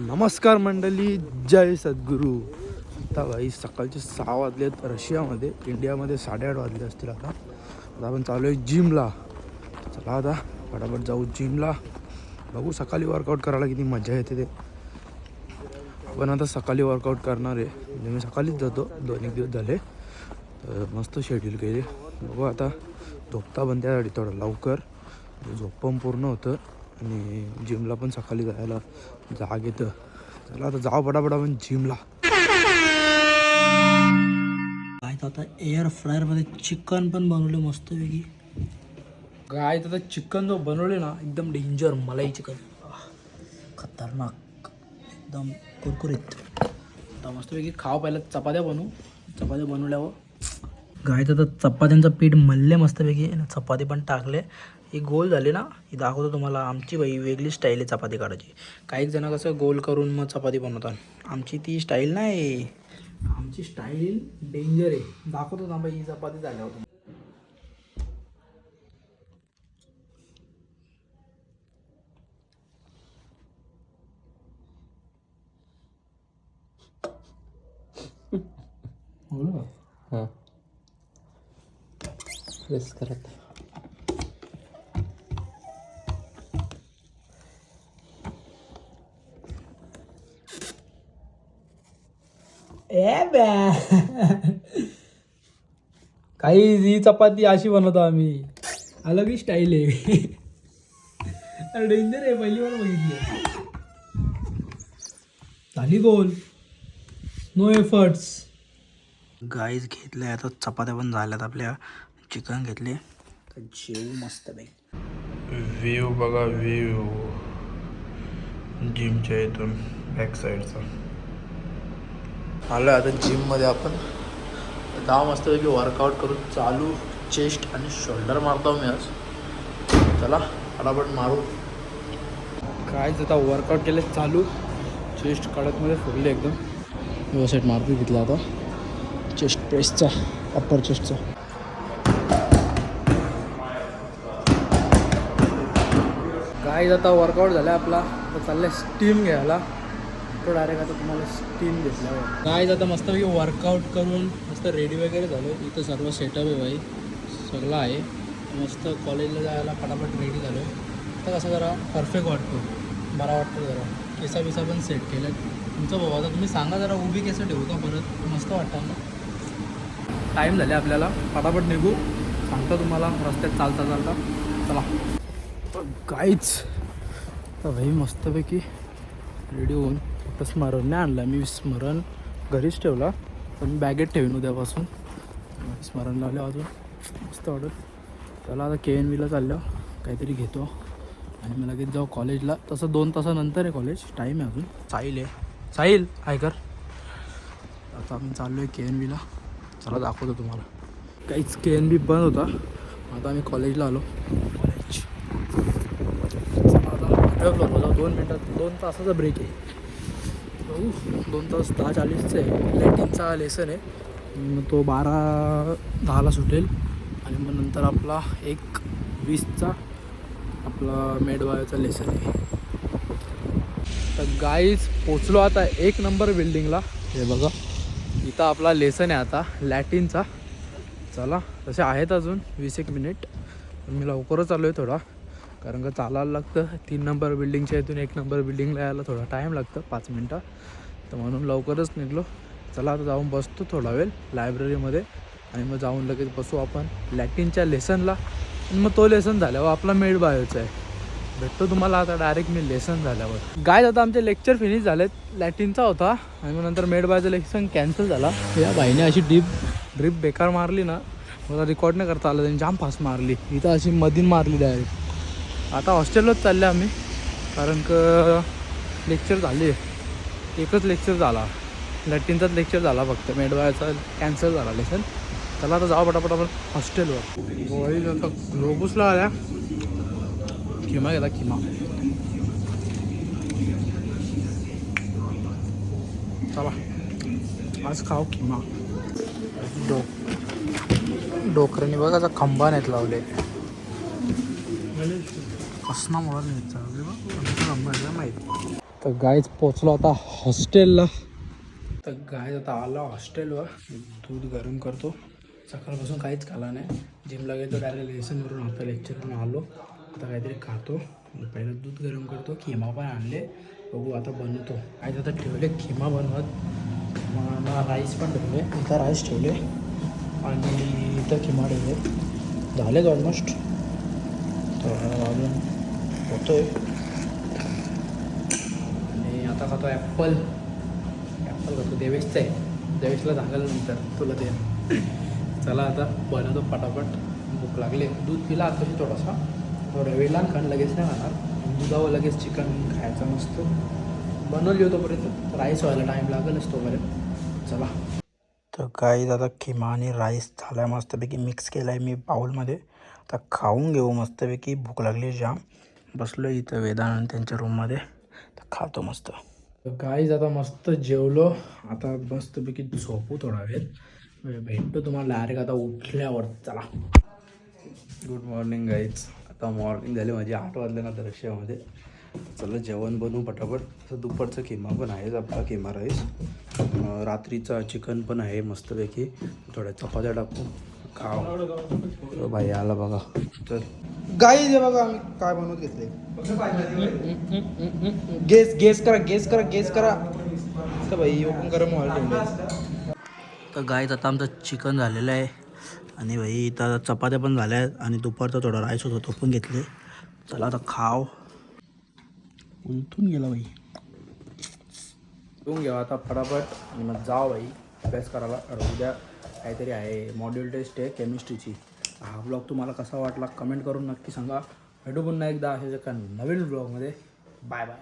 नमस्कार मंडळी, जय सद्गुरू. आता भाई सकाळचे 6 वाजलेत रशियामध्ये. इंडियामध्ये 8:30 वाजले असतील. आता आपण चालू आहे जिमला. चला आता फटाफट जाऊ जिमला. बघू सकाळी वर्कआउट करायला किती मजा येते ते. आपण आता सकाळी वर्कआउट करणार आहे. म्हणजे मी सकाळीच जातो, 2-1 दिवस झाले. मस्त शेड्यूल केले. बघू आता झोपता पण त्यासाठी थोडं लवकर, झोप पण पूर्ण होतं आणि जिमला पण सकाळी जायला जाग येतं. चला आता जाऊ पटापट आपण जिमला. काय आता एअर फ्रायरमध्ये चिकन पण बनवले मस्तपैकी. काय आता चिकन जो बनवले ना, एकदम डेंजर मलाई चिकन, खतरनाक, एकदम कुरकुरीत. आता मस्तपैकी खाव. पहिला चपात्या बनवल्यावर गाय तर चपात्यांचं पीठ मळले मस्तपैकी आणि चपाती पण टाकले. ही गोल झाली ना, ही दाखवतो तुम्हाला. आमची बाई वेगळी स्टाईल आहे चपाती काढायची. काही जण कसं गोल करून मग चपाती बनवतात. आमची ती स्टाईल नाही. आमची स्टाईल डेंजर आहे. दाखवतो ना बाई, ही चपाती झाल्यावर. हां प्रेस करत काही ही चपाती अशी बनवतो आम्ही. अलग ही स्टाईल आहे. डेंजर आहे. पहिली बार बघितली. झाली गोल. No efforts. गाईज घेतले आता चपात्या पण झाल्यात आपल्या. चिकन घेतले तर जेवू मस्त बाई. व्ह्यू बघा, व्ह्यू जिमच्या इथून बॅक साईडचा. आलो आता जिममध्ये. आपण दहा मस्तपैकी वर्कआउट करून चालू. चेस्ट आणि शोल्डर मारतो मी आज. चला फटाफट मारू. काय आता वर्कआउट केले चालू. चेस्ट कडकमध्ये फुगले एकदम व्यवस्थित. मारतो घेतला आता चेस्ट प्रेसचा, अप्पर चेस्टचा. काय आता वर्कआउट झाला आपला. तर चाललं स्टीम घ्यायला. तो डायरेक्ट आता तुम्हाला स्टीम घेतल्यावर. काय आता मस्तपैकी वर्कआउट करून मस्त रेडी वगैरे झालो. इथं सर्व सेटअप आहे भाई, सगळं आहे. मस्त कॉलेजला जायला फटाफट रेडी झालो. तर कसं जरा परफेक्ट वाटतो, बरा वाटतो जरा. केसा बिसा पण सेट केलं. तुमचं भाऊ आता तुम्ही सांगा जरा, उभी केसं ठेवू का परत? मस्त वाटतं ना. टाईम झाले आपल्याला, फटाफट निघू. सांगतो तुम्हाला रस्त्यात चालता चालता. चला काहीच तर भाई मस्तपैकी रेडी होऊन. फक्त स्मरण नाही आणला मी. स्मरण घरीच ठेवला, पण मी बॅगेत ठेवीन उद्यापासून. स्मरण लावले अजून मस्त वाटत. चला आता KNVला चाललो, काहीतरी घेतो आणि मला लगेच जाऊ कॉलेजला. तसं 2 तासानंतर आहे कॉलेज. टाईम आहे अजून. साहिल आहे, साहिल ऐकर. आता आपण चाललो आहे KNVला. चला दाखवतो तुम्हाला. काहीच KNV बंद होता. आता आम्ही कॉलेजला आलो. कॉलेज चला आता जाऊ. 2 मिनटात, 2 तासाचा ब्रेक आहे. 2 तास 10:40चं आहे. लॅटिनचा लेसन आहे. मग तो 12:10ला सुटेल. आणि मग नंतर आपला 1:20चा आपला मेडबायोचा लेसन आहे. तर गाईज पोचलो आता 1 नंबर बिल्डिंगला. हे बघा, इथं आपला लेसन आहे आता लॅटिनचा. चला तसे आहेत अजून 20-1 मिनिट. मी लवकरच आलो आहे थोडा, कारण का चालायला लागतं. 3 नंबर बिल्डिंगच्या इथून 1 नंबर बिल्डिंगला यायला थोडा टाईम लागतं, 5 मिनटं. तर म्हणून लवकरच निघलो. चला आता जाऊन बसतो थोडा वेळ लायब्ररीमध्ये आणि मग जाऊन लगेच बसू आपण लॅटिनच्या लेसनला. आणि मग तो लेसन झाल्यावर आपला मेड बायोचा आहे. भेटतो तुम्हाला आता डायरेक्ट मी लेसन झाल्यावर. गायज आता आमचे लेक्चर फिनिश झालेत. लॅटिनचा होता आणि मग नंतर मेड बायोचा लेसन कॅन्सल झाला. या बाईने अशी ड्रिप बेकार मारली ना, मला रेकॉर्ड नाही करता आलं. त्यांनी जाम फास्ट मारली. इथं अशी मधीन मारली डायरेक्ट. आता हॉस्टेललाच चालले आम्ही, कारण का लेक्चर झाले. एकच लेक्चर झाला, लॅटिनचाच लेक्चर झाला फक्त. मेडबायोचा कॅन्सल झाला लेसन. चला आता जाऊ पटापट आपण हॉस्टेलवर. गोळी आता ग्लोबसला आल्या. खिमा घेता, खिमा. चला आज खाऊ खिमा. डोकरांनी बघा असा खंबा नाहीत लावले. कसना मोबाईल घ्यायचा खंबा माहीत. तर गायच पोचलो आता हॉस्टेलला. तर गाय आता आला हॉस्टेलवर. दूध गरम करतो. सकाळपासून काहीच खाला नाही. जिमला गेलो डायरेक्ट लेसनवरून आपल्या लेक्चरवरून आलो. आता काहीतरी खातो. पहिलं दूध गरम करतो. खिमा पण आणले, बघू आता बनवतो. काय आता ठेवले खिमा बनवत. मग राईस पण ठेवले. इथं राईस ठेवले आणि इथं खिमा ठेवले. झालेच ऑलमोस्ट. तर अजून होतोय. आणि आता खातो ॲपल खातो. देवेशचं आहे. देवेशला सांगायला नंतर तुला ते. चला आता बनवतो पटापट. भूक लागली. दूध पिला आता थोडासा. थोड्या वेळेला खाण लगेच नाही खाणार. दुधावर लगेच चिकन खायचं नसतं. बनवली होतोपर्यंत राईस व्हायला टाईम लागेलच तोपर्यंत. चला. तर काही आता खिमा आणि राईस झाला मस्तपैकी मिक्स केला आहे मी बाउलमध्ये. आता खाऊन घेऊ मस्तपैकी. भूक लागली जाम. बसलो इथं वेदांत त्यांच्या रूममध्ये. तर खातो मस्त. गाईज आता मस्त जेवलो. आता मस्तपैकी झोपू थोडा वेळ. भेटतो तुम्हाला डायरेक्ट आता उठल्यावर. चला. Good morning guys. आता मॉर्निंग झाली माझी 8 वाजले ना दर्शनामध्ये. चला जेवण बनवू पटापट. असं दुपारचं किमा पण आहेच आपला किमा राईस. रात्रीचा चिकन पण आहे मस्तपैकी. थोड्या चपात्या टाकू खाव. भाई आला बघा. तर गाई जे बघा आम्ही काय बनवत घेतले. गेस करा. तर भाई ओपन करा मोबाईल. तर गाईच आता आमचं चिकन झालेलं आहे. आणि भाई इथं चपात्या पण झाल्या आहेत. आणि दुपारचा थोडा राईस होता तो पण घेतले. चला आता खाव. उलटून गेला भाई. घेऊन घ्या आता फटाफट आणि मग जाओ भाई अभ्यास करायला. उद्या काहीतरी आहे मॉड्यूल टेस्ट आहे केमिस्ट्रीची. हा ब्लॉग तुम्हाला कसा वाटला कमेंट करून नक्की सांगा. भेटू पुन्हा एकदा अशाच एका नवीन ब्लॉगमध्ये. Bye bye.